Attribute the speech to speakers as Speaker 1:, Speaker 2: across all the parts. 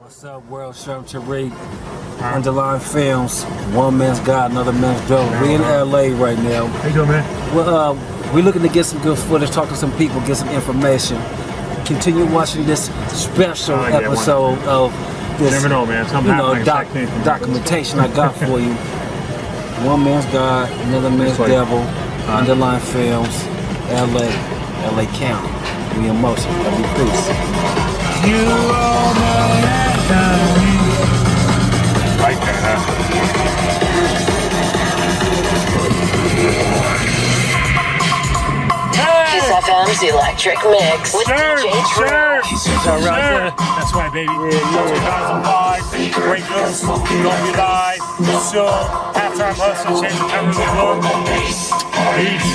Speaker 1: What's up, world? Sherm Tariq, Underline Films, one man's God, another man's dope. We in LA right now.
Speaker 2: How you doing, man?
Speaker 1: Well, we're looking to get some good footage, talk to some people, get some information. Continue watching this special episode of this,
Speaker 2: you never know, man.
Speaker 1: documentation I got for you. One man's God, another man's devil. Underline Films, LA County. We in motion. Love you, peace.
Speaker 2: You all know that right there, huh?
Speaker 3: Kiss FM's Electric Mix with DJ True.
Speaker 2: That's right, baby. 2005, Great Girls, Don't Be Live, soon, Halftime Hustle, change the camera to look. Peace. Peace.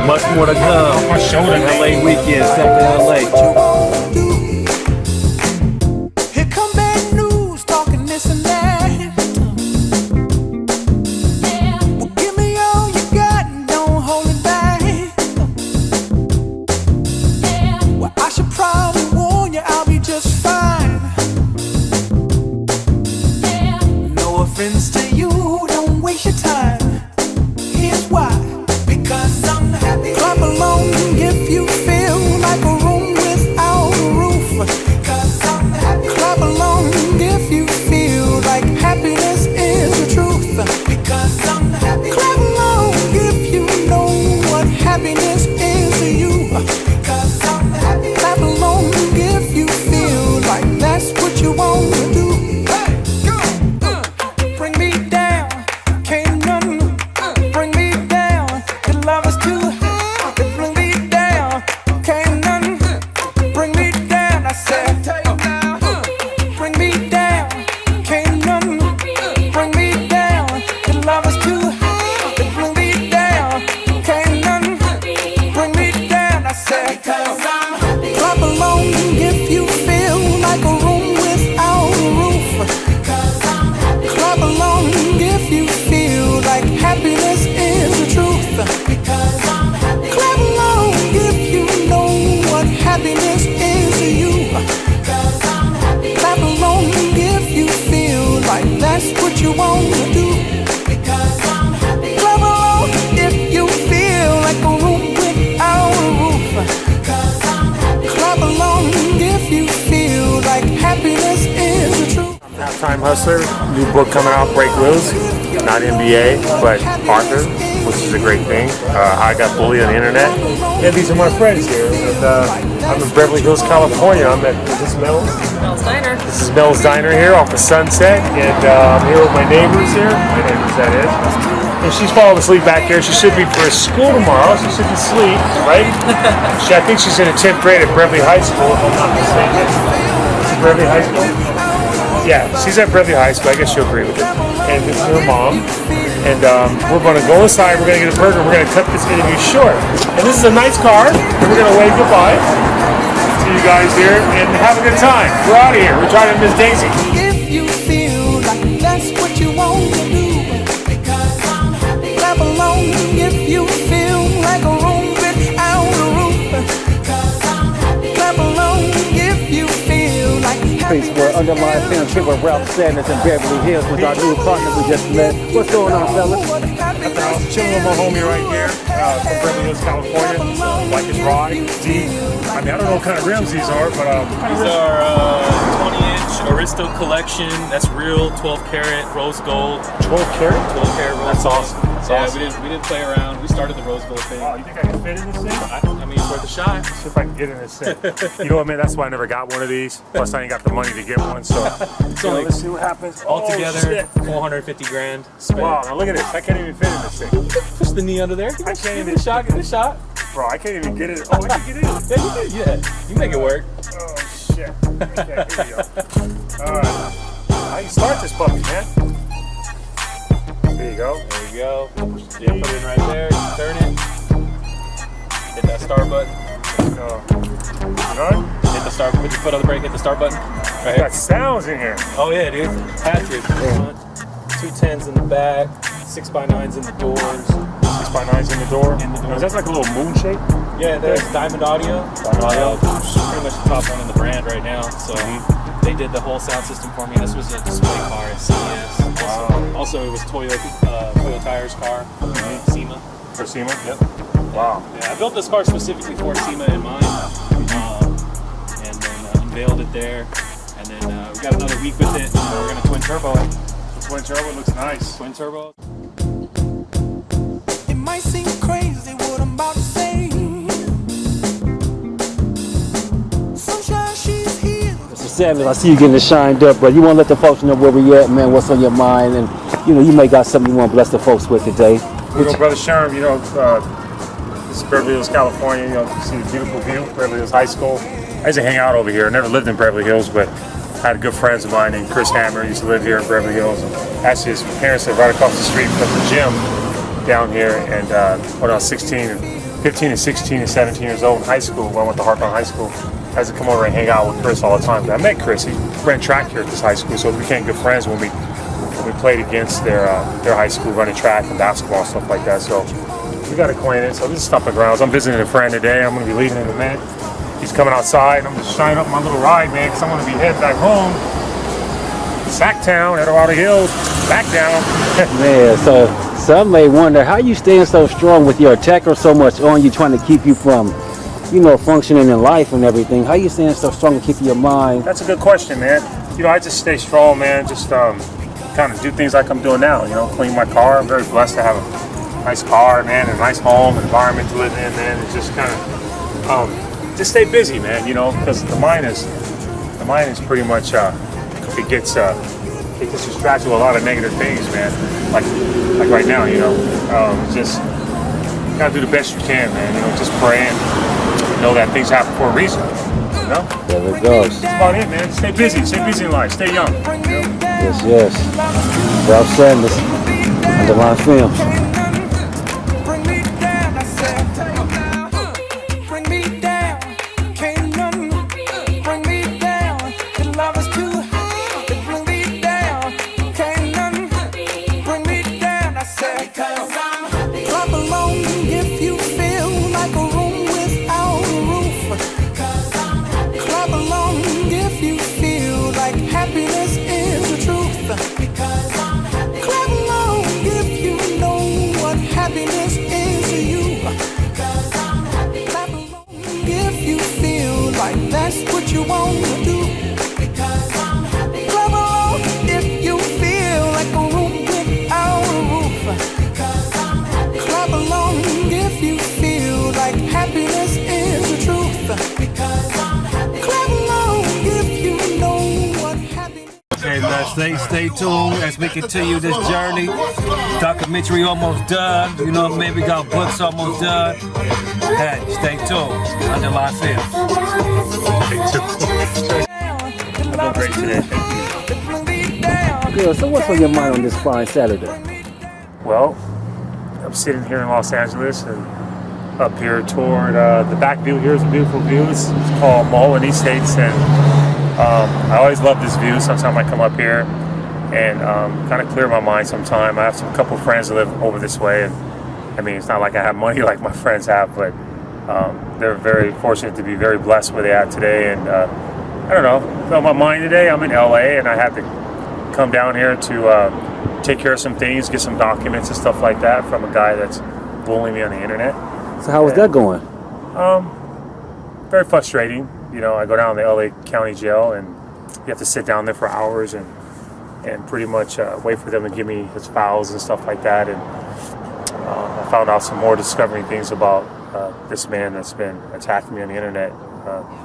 Speaker 1: Much more to come.
Speaker 2: My shoulder,
Speaker 1: LA weekend, second LA.
Speaker 4: Here come bad news, talking this and that. Well, give me all you got and don't hold it back. Well, I should probably warn you, I'll be just fine. No offense to you, don't waste your time. Here's why. Because I'm happy. Clap along if you feel like a room without a roof. Because I'm happy. Clap along if you feel like happiness is the truth. Because I'm happy. Clap along if you know what happiness is to you. Because I'm happy. Clap along if you feel like that's what you want to do. Hey, go. Bring me down. Can't none. Bring me down. Your love is too high. Bring me down. Can't none. Bring me down. I said, bring me down. Can't none. Bring me down. Your love is too high. Bring me down. Can't none. Bring me down. I said, clap along if you feel like a room without a roof. Clap along if you feel like happiness is the truth. Because I'm happy. Clap along if you know what happiness is to you. Because I'm happy. Clap along if you feel like that's what you want to do. Because I'm happy. Clap along if you feel like a room without a roof. Because I'm happy. Clap along if you feel like happiness is the truth.
Speaker 2: Halftime Hustler, new book coming out, Break Loose. Not NBA, but Arthur, which is a great thing. I got bullied on the internet. Yeah, these are my friends here. And, I'm in Beverly Hills, California. I'm at Mel's Diner. This is Mel's Diner here off of Sunset. And I'm here with my neighbors here. My neighbors, that is. And she's falling asleep back here. She should be for school tomorrow. She should be asleep, right? I think she's in the 10th grade at Beverly High School, if I'm not mistaken. Is it Beverly High School? Yeah, she's at Beverly High School. I guess she'll agree with it. And this is her mom. And we're going to go inside. We're going to get a burger. We're going to cut this interview short. And this is a nice car. And we're going to wave goodbye to you guys here and have a good time. We're out of here. We're trying to Miss Daisy.
Speaker 4: If you feel like that's what you want to do. Because I'm happy. Clap along if you feel like a room without a roof. Because I'm happy. Clap along if you feel like
Speaker 1: Peace, we're Underline Films here with Ralph Sanders in Beverly Hills with our new partner we just met. What's going on, fellas?
Speaker 2: I was chilling with my homie right here from Beverly Hills, California. Like his ride, Z. I mean, I don't know what kind of rims these are, but
Speaker 5: These are 20-inch Aristo collection. That's real 12 karat rose gold.
Speaker 2: 12 karat?
Speaker 5: 12 karat rose
Speaker 2: That's
Speaker 5: gold.
Speaker 2: awesome. That's
Speaker 5: Yeah,
Speaker 2: awesome.
Speaker 5: we didn't play around. We started the rose gold thing.
Speaker 2: Wow, you think I can fit in this thing?
Speaker 5: I mean, it's worth a shot.
Speaker 2: See if I can get in this thing. You know what, man? That's why I never got one of these. Plus, I ain't got the money to get one. So, let's see what happens.
Speaker 5: Altogether,
Speaker 2: Oh,
Speaker 5: 450 grand.
Speaker 2: shit. Wow, now look at this. I can't even fit in this thing.
Speaker 5: Push the knee under there.
Speaker 2: I can't
Speaker 5: Give
Speaker 2: even-
Speaker 5: it a shot. Give it a shot.
Speaker 2: Bro, I can't even get it. Oh, I can get in.
Speaker 5: Yeah, you did. Yeah, you make it work.
Speaker 2: Oh, shit. Okay, here we go. All right. How you start this puppy, man? There you go.
Speaker 5: There you go. Yeah, put it in right there. Turn it. Hit that start button.
Speaker 2: Done?
Speaker 5: Hit the start. Put your foot on the brake. Hit the start button. Right
Speaker 2: We
Speaker 5: here.
Speaker 2: got sounds in here.
Speaker 5: Oh yeah, dude. Patrick. 210s in the back. 6x9s in the doors.
Speaker 2: 6x9s in the door.
Speaker 5: In the door.
Speaker 2: Is that like a little moon shape?
Speaker 5: Yeah, there's Diamond Audio.
Speaker 2: Diamond Audio.
Speaker 5: Pretty much the top one in the brand right now. So they did the whole sound system for me. This was a display car at CES. Also, it was Toyo Tires car. SEMA.
Speaker 2: For SEMA?
Speaker 5: Yep.
Speaker 2: Wow.
Speaker 5: Yeah, I built this car specifically for SEMA in mind, and then unveiled it there. And then we got another week with it. And we're gonna twin turbo it.
Speaker 2: The twin turbo looks nice.
Speaker 5: Twin turbo.
Speaker 4: It might seem crazy what I'm about to say. Sunshine, she's here.
Speaker 1: Mr. Savage, I see you getting it shined up, but you want to let the folks know where we at, man, what's on your mind, and you may got something you want to bless the folks with today.
Speaker 2: You know, Brother Sherm, this is Beverly Hills, California. You see the beautiful view, Beverly Hills High School. I used to hang out over here. I never lived in Beverly Hills, but I had good friends of mine named Chris Hammer. He used to live here in Beverly Hills. Actually, his parents live right across the street from the gym down here. And when I was 15 and 16 and 17 years old in high school, when I went to Hartford High School, I used to come over and hang out with Chris all the time. I met Chris. He ran track here at this high school, so we became good friends when we played against their high school, running track and basketball and stuff like that. So we got acquainted. So this is stomping grounds. I'm visiting a friend today. I'm going to be leaving in a minute. He's coming outside, and I'm just shining up my little ride, man, because I'm going to be heading back home. Sacktown, Eldorado Hills, back down.
Speaker 1: Man, so some may wonder how you staying so strong with your attacker so much on you, trying to keep you from, functioning in life and everything. How you staying so strong and keeping your mind?
Speaker 2: That's a good question, man. I just stay strong, man. Just kind of do things like I'm doing now. Clean my car. I'm very blessed to have a nice car, man, and a nice home, environment to live in, man. And just kind of just stay busy, man. Because the mind is pretty much it gets distracted with a lot of negative things, man. Like right now, just gotta do the best you can, man. Just pray and know that things happen for a reason.
Speaker 1: There it goes.
Speaker 2: That's about it, man. Stay busy in life. Stay young.
Speaker 1: Yes. Ralph Sanders, Underline Films.
Speaker 4: Bring me down, I said. Bring me down, can't none bring me down. The love is too high to bring me down. Can't none bring me down, I said. Clap along if you feel like a room without a roof. Clap along if you feel like happiness is the truth. Clap along if you know what happiness is to you. Clap along if you feel like that's what you want to do. Clap along if you feel like a room without a roof. Clap along if you feel like happiness is the truth. Clap along if you know what happiness.
Speaker 1: Okay, man, stay tuned as we continue this journey. Documentary almost done. Maybe got books almost done. Hey, stay tuned. Underline Films.
Speaker 2: I feel great today.
Speaker 1: Good. So what's on your mind on this fine Saturday?
Speaker 2: Well, I'm sitting here in Los Angeles and up here toward the back view. Here's a beautiful view. It's called Mulholland Estates, and I always love this view. Sometimes I come up here and kind of clear my mind sometime. I have a couple friends that live over this way, and I mean, it's not like I have money like my friends have, but they're very fortunate to be very blessed where they're at today. And I don't know, on my mind today, I'm in LA, and I had to come down here to take care of some things, get some documents and stuff like that from a guy that's bullying me on the internet.
Speaker 1: So how was that going?
Speaker 2: Very frustrating. I go down to the LA County Jail, and you have to sit down there for hours and pretty much wait for them to give me his files and stuff like that. And I found out some more discovering things about this man that's been attacking me on the internet.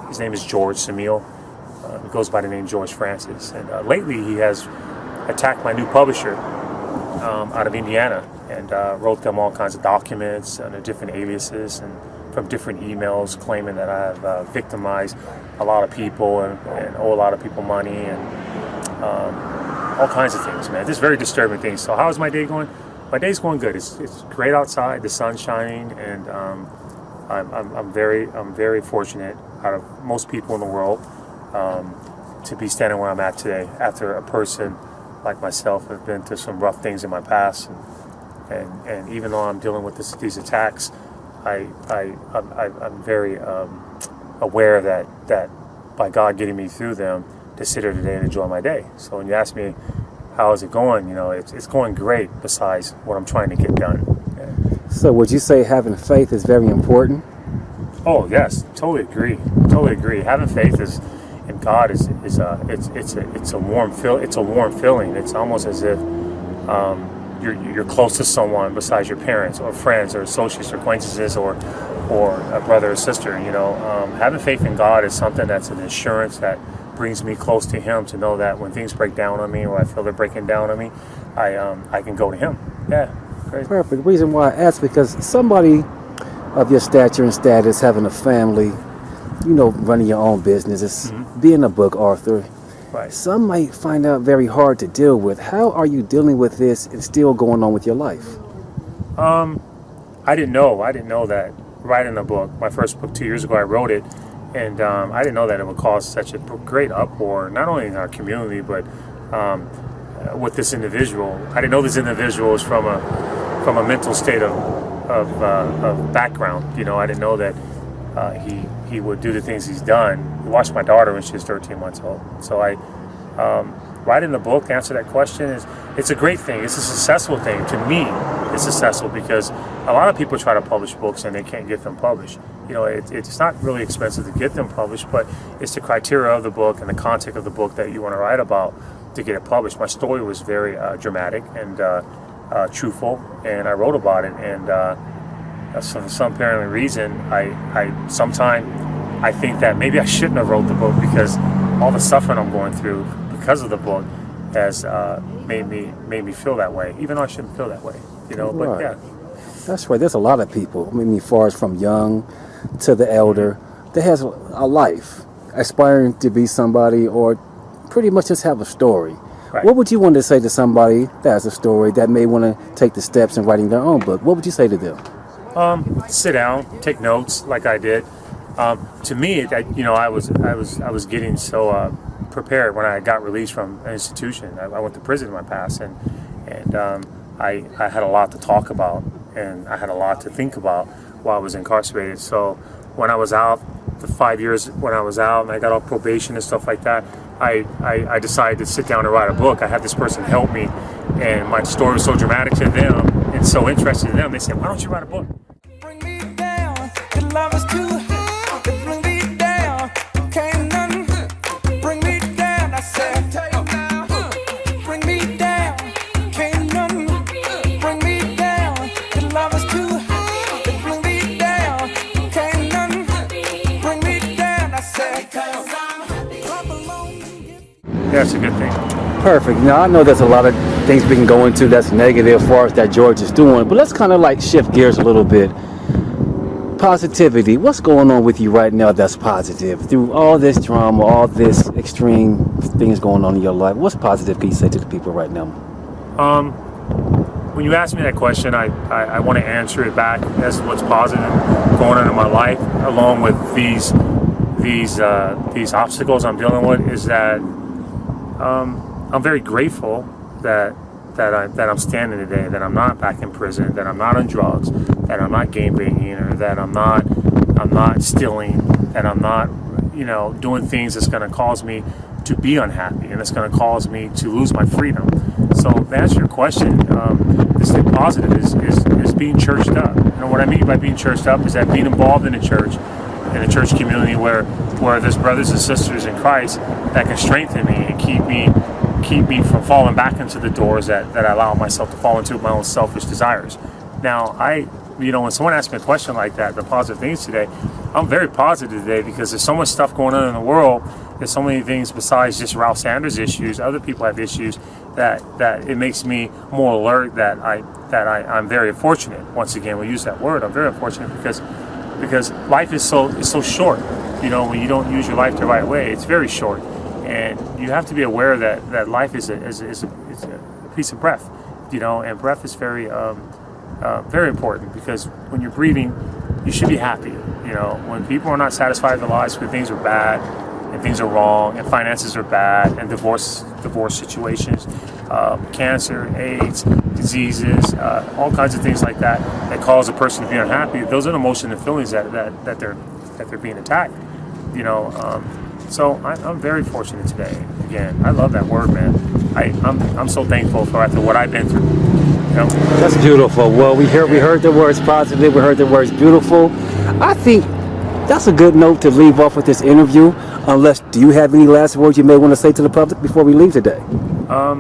Speaker 2: His name is George Samil. He goes by the name George Francis. And lately he has attacked my new publisher out of Indiana and wrote them all kinds of documents under different aliases and from different emails claiming that I have victimized a lot of people and owe a lot of people money and all kinds of things, man. Just very disturbing things. So how is my day going? My day's going good. It's great outside. The sun's shining, and I'm very fortunate out of most people in the world to be standing where I'm at today after a person like myself have been through some rough things in my past, and even though I'm dealing with these attacks, I'm very aware that by God getting me through them, to sit here today and enjoy my day. So when you ask me how is it going, it's going great. Besides what I'm trying to get done. Yeah.
Speaker 1: So would you say having faith is very important?
Speaker 2: Oh yes, totally agree. Having faith in God is a warm feeling. It's almost as if you're close to someone besides your parents or friends or associates or acquaintances or a brother or sister. Having faith in God is something that's an assurance that brings me close to Him, to know that when things break down on me or I feel they're breaking down on me, I can go to Him. Yeah, great.
Speaker 1: Perfect. The reason why I ask, because somebody of your stature and status, having a family, running your own business, being a book author,
Speaker 2: right.
Speaker 1: Some might find out very hard to deal with. How are you dealing with this and still going on with your life?
Speaker 2: I didn't know that writing a book, my first book 2 years ago, I wrote it, and I didn't know that it would cause such a great uproar, not only in our community, but with this individual. I didn't know this individual was from a mental state of background. I didn't know that he would do the things he's done. He watched my daughter when she was 13 months old. So writing the book to answer that question it's a great thing. It's a successful thing. To me, it's successful because a lot of people try to publish books and they can't get them published. It's not really expensive to get them published, but it's the criteria of the book and the content of the book that you want to write about to get it published. My story was very dramatic and truthful, and I wrote about it. And for some apparent reason, I think that maybe I shouldn't have wrote the book, because all the suffering I'm going through because of the book has made me feel that way, even though I shouldn't feel that way. But
Speaker 1: Right.
Speaker 2: yeah.
Speaker 1: That's right. There's a lot of people, as far as from young to the elder, that has a life, aspiring to be somebody or pretty much just have a story.
Speaker 2: Right.
Speaker 1: What would you want to say to somebody that has a story that may want to take the steps in writing their own book? What would you say to them?
Speaker 2: Sit down, take notes like I did. To me, I was getting so prepared when I got released from an institution. I went to prison in my past, and I had a lot to talk about, and I had a lot to think about while I was incarcerated. So when I was out, the 5 years when I was out and I got off probation and stuff like that, I decided to sit down and write a book. I had this person help me, and my story was so dramatic to them and so interesting to them. They said, "Why don't you write a book?"
Speaker 4: Bring me down, your love is too high. Bring me down, can't none bring me down. I said, bring me down, can't none bring me down. Your love is too high. Bring me down, can't none bring me down. I said, clap along.
Speaker 2: Yeah, it's a good thing.
Speaker 1: Perfect. Now, I know there's a lot of things we can go into that's negative as far as that George is doing, but let's kind of shift gears a little bit. Positivity. What's going on with you right now that's positive? Through all this drama, all this extreme things going on in your life, what's positive can you say to the people right now?
Speaker 2: When you ask me that question, I want to answer it back as what's positive going on in my life, along with these obstacles I'm dealing with, is that I'm very grateful that I'm standing today, that I'm not back in prison, that I'm not on drugs, that I'm not game banging, or that I'm not stealing, that I'm not doing things that's going to cause me to be unhappy and it's going to cause me to lose my freedom. So to answer your question, this thing positive is being churched up. What I mean by being churched up is that being involved in a church in a church community where there's brothers and sisters in Christ that can strengthen me and keep me from falling back into the doors that I allow myself to fall into with my own selfish desires. Now, when someone asks me a question like that, the positive things today, I'm very positive today because there's so much stuff going on in the world. There's so many things besides just Ralph Sanders issues. Other people have issues that it makes me more alert that I'm very fortunate. Once again, we use that word. I'm very fortunate because life is so short. When you don't use your life the right way, it's very short, and you have to be aware that life is a piece of breath. And breath is very very important because when you're breathing, you should be happy. When people are not satisfied with their lives, when things are bad and things are wrong and finances are bad and divorce situations, cancer, AIDS, diseases, all kinds of things like that cause a person to be unhappy. Those are the emotions and feelings that they're being attacked. So I'm very fortunate today. Again, I love that word, man. I'm so thankful for after what I've been through.
Speaker 1: That's beautiful. Well, we heard the words positive. We heard the words beautiful. I think that's a good note to leave off with this interview. Do you have any last words you may want to say to the public before we leave today?
Speaker 2: I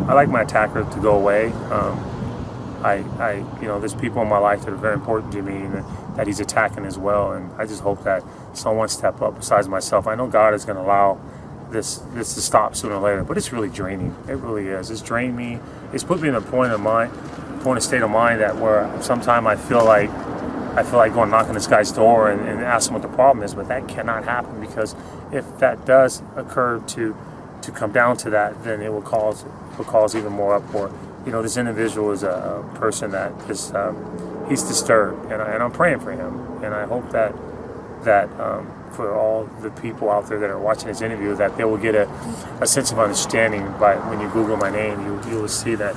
Speaker 2: like my attacker to go away. There's people in my life that are very important to me and that he's attacking as well. And I just hope that someone step up besides myself. I know God is going to allow this to stop sooner or later, but it's really draining. It really is. It's drained me. It's put me in a point of state of mind that where sometimes I feel like going knock on this guy's door and ask him what the problem is, but that cannot happen because if that does occur to come down to that, then it will cause even more uproar. This individual is a person that is he's disturbed, and I'm praying for him, and I hope that for all the people out there that are watching this interview, that they will get a sense of understanding by when you Google my name, you will see that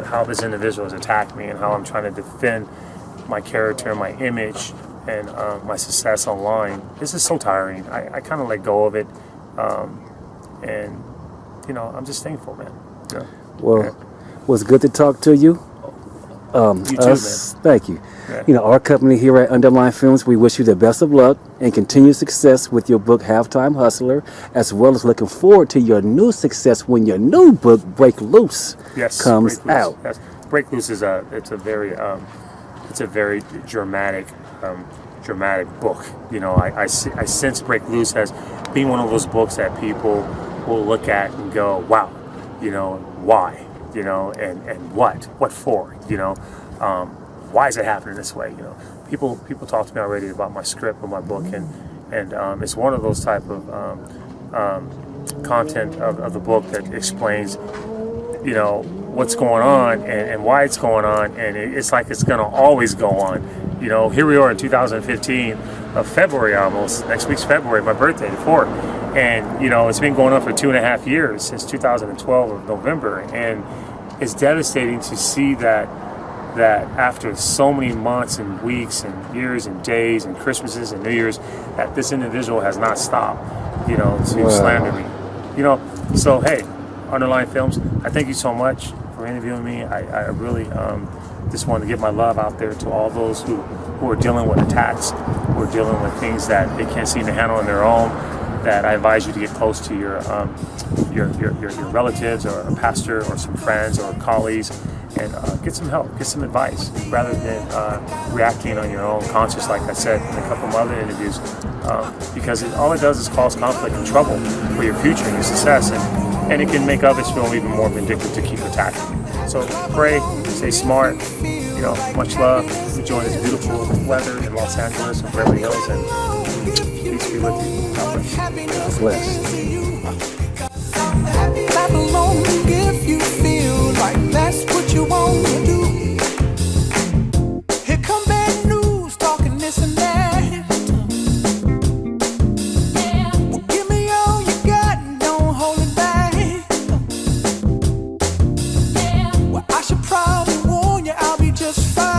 Speaker 2: how this individual has attacked me and how I'm trying to defend my character, my image, and my success online. This is so tiring. I kind of let go of it, and I'm just thankful, man. Yeah.
Speaker 1: Well, it was good to talk to you.
Speaker 2: You too, man.
Speaker 1: Thank you.
Speaker 2: Yeah.
Speaker 1: Our company here at Underline Films, we wish you the best of luck and continued success with your book, Halftime Hustler, as well as looking forward to your new success when your new book, Break Loose, comes out.
Speaker 2: Yes. Break Loose is a very dramatic book. I sense Break Loose as being one of those books that people will look at and go, wow, why, and what for, why is it happening this way? People talk to me already about my script of my book, and it's one of those type of content of the book that explains, what's going on and why it's going on, and it's like it's going to always go on. Here we are in 2015 of February almost. Next week's February, my birthday, the 4th. And, it's been going on for 2.5 years, since 2012 of November. And it's devastating to see that after so many months and weeks and years and days and Christmases and New Year's, that this individual has not stopped, to slander me. So, hey, Underline Films, I thank you so much for interviewing me. I really just want to give my love out there to all those who are dealing with attacks, who are dealing with things that they can't seem to handle on their own. That I advise you to get close to your relatives or a pastor or some friends or colleagues and get some help, get some advice, rather than reacting on your own conscience, like I said in a couple of other interviews, because all it does is cause conflict and trouble for your future and your success, and it can make others feel even more vindictive to keep attacking you. So pray, stay smart, much love, enjoy this beautiful weather in Los Angeles and Beverly Hills, and peace be with you. God bless.
Speaker 1: God bless.
Speaker 4: Clap along if you feel like that's what you want to do. Here come bad news, talking this and that. Well, give me all you got and don't hold it back. Well, I should probably warn you, I'll be just fine.